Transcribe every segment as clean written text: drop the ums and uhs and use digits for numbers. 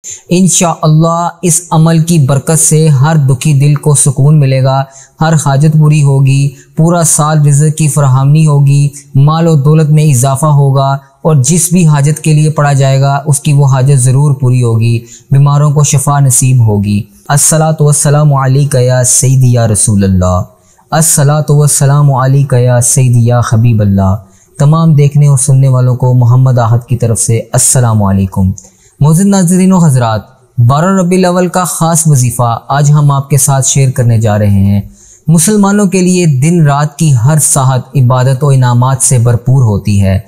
इंशाअल्लाह इस अमल की बरकत से हर दुखी दिल को सुकून मिलेगा, हर हाजत पूरी होगी, पूरा साल रिज़्क़ की फराहमी होगी, माल और दौलत में इजाफा होगा और जिस भी हाजत के लिए पढ़ा जाएगा उसकी वो हाजत ज़रूर पूरी होगी, बीमारों को शफा नसीब होगी। अस्सलातु वस्सलामु अलैका या सय्यदी या रसूल अल्लाह, अस्सलातु वस्सलामु अलैका या सय्यदी या हबीब अल्लाह। तमाम देखने और सुनने वालों को मोहम्मद आहद की तरफ से अस्सलामु अलैकुम। मोअज़्ज़िज़ नाज़रीन व हज़रात, 12 रबीउल अव्वल का ख़ास वजीफ़ा आज हम आपके साथ शेयर करने जा रहे हैं। मुसलमानों के लिए दिन रात की हर साहत इबादत और इनामात से भरपूर होती है।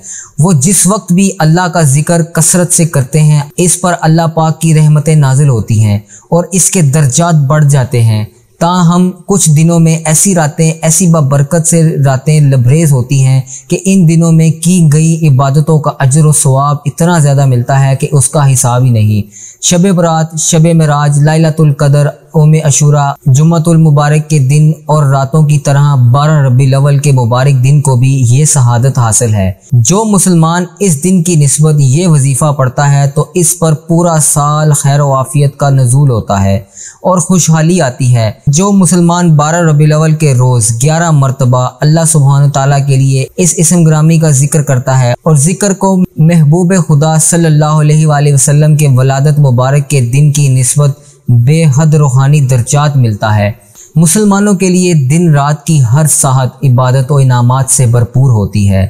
वो जिस वक्त भी अल्लाह का जिक्र कसरत से करते हैं, इस पर अल्लाह पाक की रहमतें नाजिल होती हैं और इसके दर्जात बढ़ जाते हैं। ताहम कुछ दिनों में ऐसी रातें, ऐसी बबरकत से रातें लबरेज होती हैं कि इन दिनों में की गई इबादतों का अजर व सवाब इतना ज़्यादा मिलता है कि उसका हिसाब ही नहीं। शब बरात, शब मेराज, लैलतुल कदर, ओम अशूरा, जुम्मतुल मुबारक के दिन और रातों की तरह 12 रबीउल अव्वल के मुबारक दिन को भी ये शहादत हासिल है। जो मुसलमान इस दिन की निस्बत ये वजीफ़ा पढ़ता है तो इस पर पूरा साल खैर व आफियत का नज़ूल होता है और खुशहाली आती है। जो मुसलमान 12 रबीउल अव्वल के रोज़ 11 मरतबा अल्लाह सुब्हान ताला के लिए इस इस्म ग्रामी का जिक्र करता है और जिक्र को महबूब खुदा सल्लल्लाहु अलैहि वसल्लम के वलादत मुबारक के दिन की निस्बत बेहद रूहानी दर्जात मिलता है। मुसलमानों के लिए दिन रात की हर साहत इबादत और इनामात से भरपूर होती है।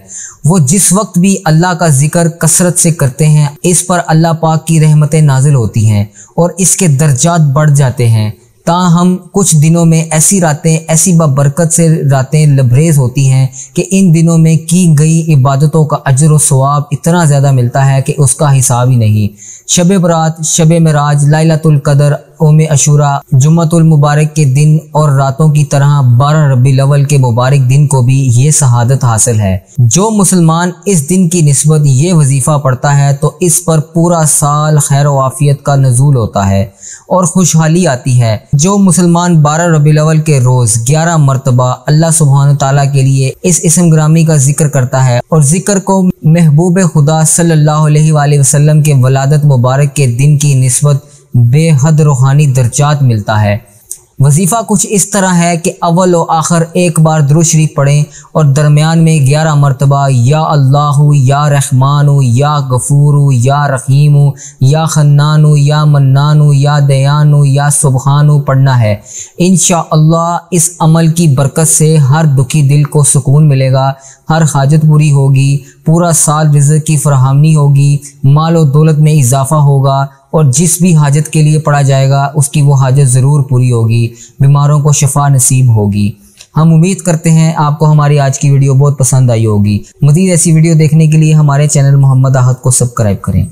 वो जिस वक्त भी अल्लाह का जिक्र कसरत से करते हैं, इस पर अल्लाह पाक की रहमतें नाजिल होती हैं और इसके दर्जात बढ़ जाते हैं। ताहम कुछ दिनों में ऐसी रातें, ऐसी बबरकत से रातें लबरेज होती हैं कि इन दिनों में की गई इबादतों का अजर व सवाब इतना ज़्यादा मिलता है कि उसका हिसाब ही नहीं। शब बरात, शब मेराज, लैलतुल कदर, ओम अशूरा, जुम्मतुल मुबारक के दिन और रातों की तरह 12 रबीउल अव्वल के मुबारक दिन को भी ये शहादत हासिल है। जो मुसलमान इस दिन की निस्बत ये वजीफ़ा पढ़ता है तो इस पर पूरा साल खैर व आफियत का नज़ूल होता है और खुशहाली आती है। जो मुसलमान 12 रबीउल अव्वल के रोज़ 11 मरतबा अल्लाह सुब्हान ताला के लिए इस इस्म ग्रामी का जिक्र करता है और जिक्र को महबूब खुदा सल्लल्लाहु अलैहि वसल्लम के वलादत मुबारक के दिन की निस्बत बेहद रूहानी दर्जात मिलता है। वजीफ़ा कुछ इस तरह है कि अव्वल व आखिर एक बार दुरूद शरीफ पढ़ें और दरमियान में 11 मरतबा या अल्लाहु, या रहमानु, या गफूरु, या रहीमु, या खन्नानु, या मन्नानु, या दयानु, या सुबहानु पढ़ना है। इंशाअल्लाह इस अमल की बरकत से हर दुखी दिल को सुकून मिलेगा, हर हाजत पूरी होगी, पूरा साल रिज़्क़ की फराहमी होगी, माल और दौलत में इजाफा होगा और जिस भी हाजत के लिए पढ़ा जाएगा उसकी वो हाजत ज़रूर पूरी होगी, बीमारों को शफा नसीब होगी। हम उम्मीद करते हैं आपको हमारी आज की वीडियो बहुत पसंद आई होगी। मज़ीद ऐसी वीडियो देखने के लिए हमारे चैनल मोहम्मद आहद को सब्सक्राइब करें।